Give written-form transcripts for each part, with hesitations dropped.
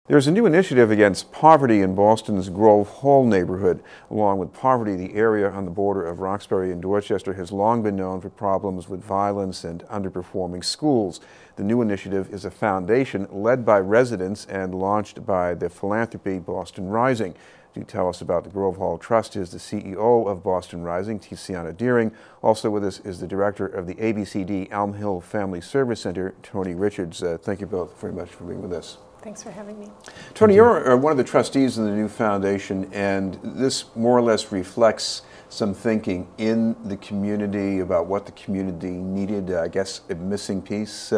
There's a new initiative against poverty in Boston's Grove Hall neighborhood. Along with poverty, the area on the border of Roxbury and Dorchester has long been known for problems with violence and underperforming schools. The new initiative is a foundation led by residents and launched by the philanthropy Boston Rising. To tell us about the Grove Hall Trust is the CEO of Boston Rising, Tiziana. Also with us is the director of the ABCD Elm Hill Family Service Center, Tony Richards. Thank you both very much for being with us. Thanks for having me. Tony, you're one of the trustees in the new foundation, and this more or less reflects some thinking in the community about what the community needed, I guess, a missing piece.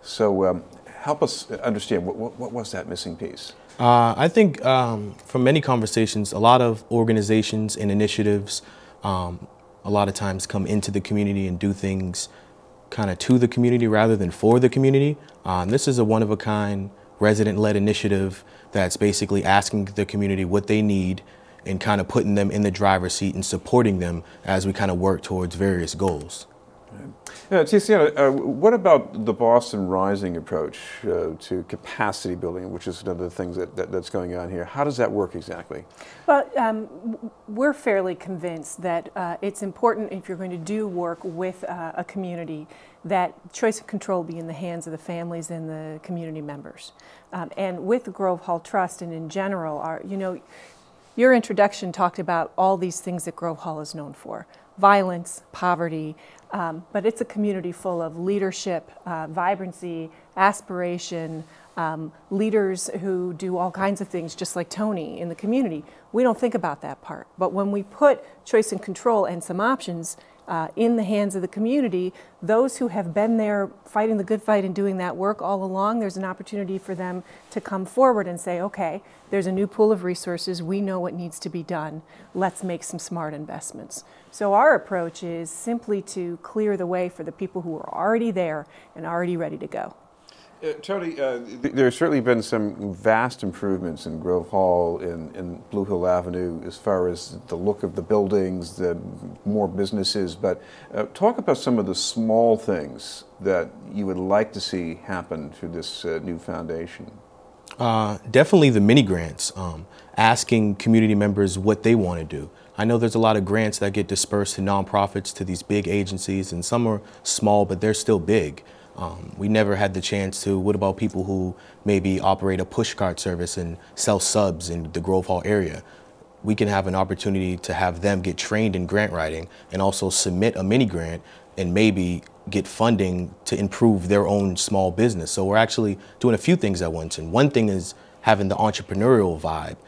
So help us understand, what was that missing piece? I think from many conversations, a lot of organizations and initiatives a lot of times come into the community and do things kind of to the community rather than for the community. This is a one-of-a-kind resident-led initiative that's basically asking the community what they need and kind of putting them in the driver's seat and supporting them as we kind of work towards various goals. Tiziana, what about the Boston Rising approach to capacity building, which is one of the things that's going on here? How does that work exactly? Well, we're fairly convinced that it's important, if you're going to do work with a community, that choice and control be in the hands of the families and the community members. And with the Grove Hall Trust and in general, your introduction talked about all these things that Grove Hall is known for: violence, poverty, but it's a community full of leadership, vibrancy, aspiration, leaders who do all kinds of things just like Tony in the community. We don't think about that part, but when we put choice and control and some options in the hands of the community, those who have been there fighting the good fight and doing that work all along, there's an opportunity for them to come forward and say, okay, there's a new pool of resources, we know what needs to be done, let's make some smart investments. So our approach is simply to clear the way for the people who are already there and already ready to go. Tony, there's certainly been some vast improvements in Grove Hall and Blue Hill Avenue as far as the look of the buildings, the more businesses, but talk about some of the small things that you would like to see happen through this new foundation. Definitely the mini grants, asking community members what they want to do. I know there's a lot of grants that get dispersed to nonprofits, to these big agencies, and some are small, but they're still big. We never had the chance to, what about people who maybe operate a push cart service and sell subs in the Grove Hall area? We can have an opportunity to have them get trained in grant writing and also submit a mini grant and maybe get funding to improve their own small business. So we're actually doing a few things at once. And one thing is having the entrepreneurial vibe.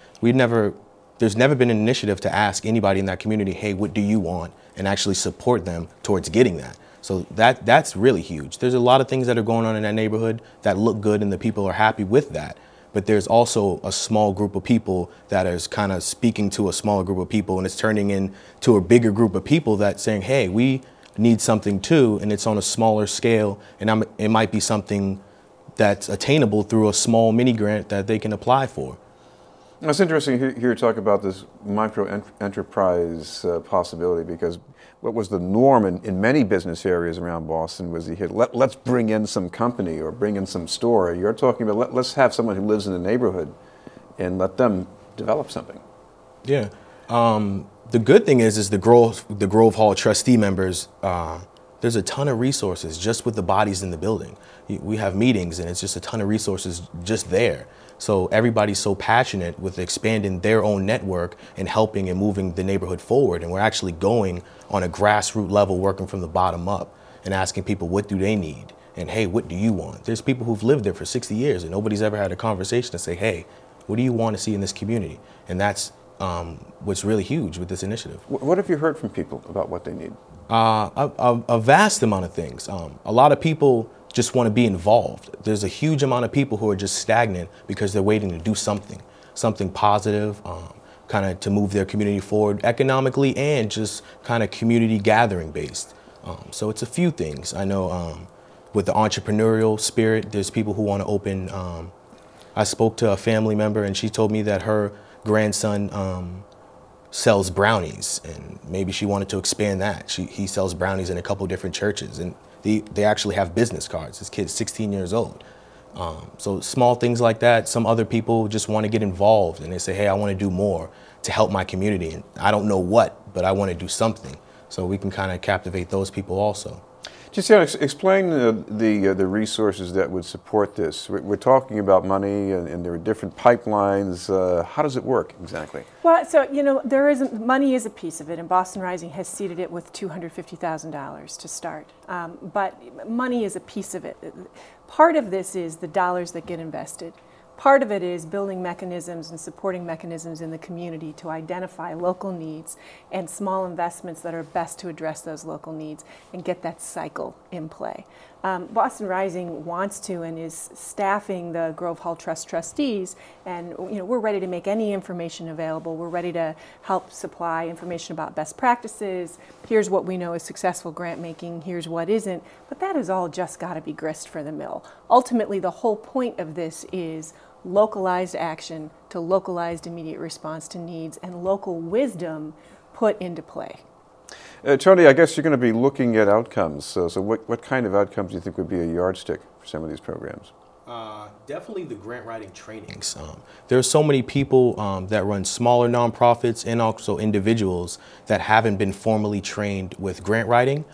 There's never been an initiative to ask anybody in that community, hey, what do you want? And actually support them towards getting that. So that's really huge. There's a lot of things that are going on in that neighborhood that look good and the people are happy with that. But there's also a small group of people that is kind of speaking to a smaller group of people, and it's turning into a bigger group of people that's saying, hey, we need something too, and it's on a smaller scale, and it might be something that's attainable through a small mini grant that they can apply for. It's interesting to hear you talk about this micro enterprise possibility, because what was the norm in many business areas around Boston was let's bring in some company or bring in some store. You're talking about let's have someone who lives in the neighborhood and let them develop something. Yeah. The good thing is the Grove Hall trustee members, there's a ton of resources just with the bodies in the building. We have meetings and it's just a ton of resources just there. So everybody's so passionate with expanding their own network and helping and moving the neighborhood forward. And we're actually going on a grassroots level, working from the bottom up and asking people, what do they need? And hey, what do you want? There's people who've lived there for 60 years and nobody's ever had a conversation to say, hey, what do you want to see in this community? And that's what's really huge with this initiative. What have you heard from people about what they need? A vast amount of things. A lot of people just want to be involved. There's a huge amount of people who are just stagnant because they're waiting to do something positive, kind of to move their community forward economically and just kind of community gathering based. So it's a few things. I know with the entrepreneurial spirit, there's people who want to open. I spoke to a family member and she told me that her grandson sells brownies, and maybe she wanted to expand that. He sells brownies in a couple different churches, and they actually have business cards. This kid's 16 years old. So small things like that. Some other people just want to get involved and they say, hey, I want to do more to help my community. And I don't know what, but I want to do something. So we can kind of captivate those people also. Tiziana, explain the resources that would support this. We're talking about money, and there are different pipelines. How does it work exactly? Well, so money is a piece of it, and Boston Rising has seeded it with $250,000 to start. But money is a piece of it. Part of this is the dollars that get invested. Part of it is building mechanisms and supporting mechanisms in the community to identify local needs and small investments that are best to address those local needs and get that cycle in play. Boston Rising wants to and is staffing the Grove Hall Trust trustees, and we're ready to make any information available. We're ready to help supply information about best practices. Here's what we know is successful grant making, here's what isn't, but that has all just got to be grist for the mill. Ultimately, the whole point of this is localized action to localized immediate response to needs and local wisdom put into play. Tony, I guess you're going to be looking at outcomes. So what kind of outcomes do you think would be a yardstick for some of these programs? Definitely the grant writing trainings. There are so many people that run smaller nonprofits and also individuals that haven't been formally trained with grant writing.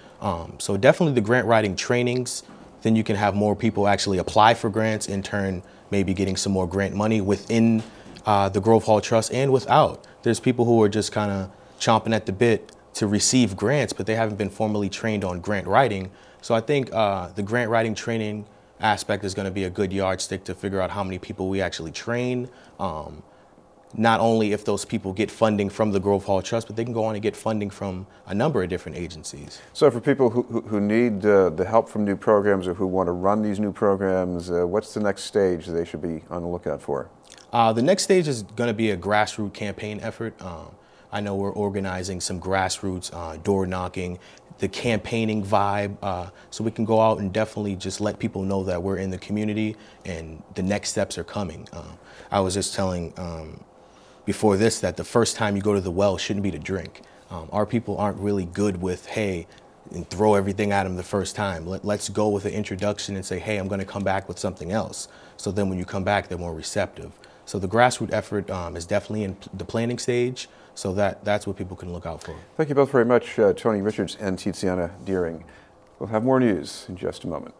So definitely the grant writing trainings. Then you can have more people actually apply for grants, in turn maybe getting some more grant money within the Grove Hall Trust and without. There's people who are just kind of chomping at the bit to receive grants, but they haven't been formally trained on grant writing. So I think the grant writing training aspect is going to be a good yardstick to figure out how many people we actually train. Not only if those people get funding from the Grove Hall Trust, but they can go on and get funding from a number of different agencies. So for people who need the help from new programs or who want to run these new programs, what's the next stage they should be on the lookout for? The next stage is going to be a grassroots campaign effort. I know we're organizing some grassroots door knocking, the campaigning vibe, so we can go out and definitely just let people know that we're in the community and the next steps are coming. I was just telling before this that the first time you go to the well shouldn't be to drink. Our people aren't really good with, hey, and throw everything at them the first time. Let's go with an introduction and say, hey, I'm going to come back with something else. So then when you come back, they're more receptive. So the grassroots effort is definitely in the planning stage. So that's what people can look out for. Thank you both very much, Tony Richards and Tiziana Deering. We'll have more news in just a moment.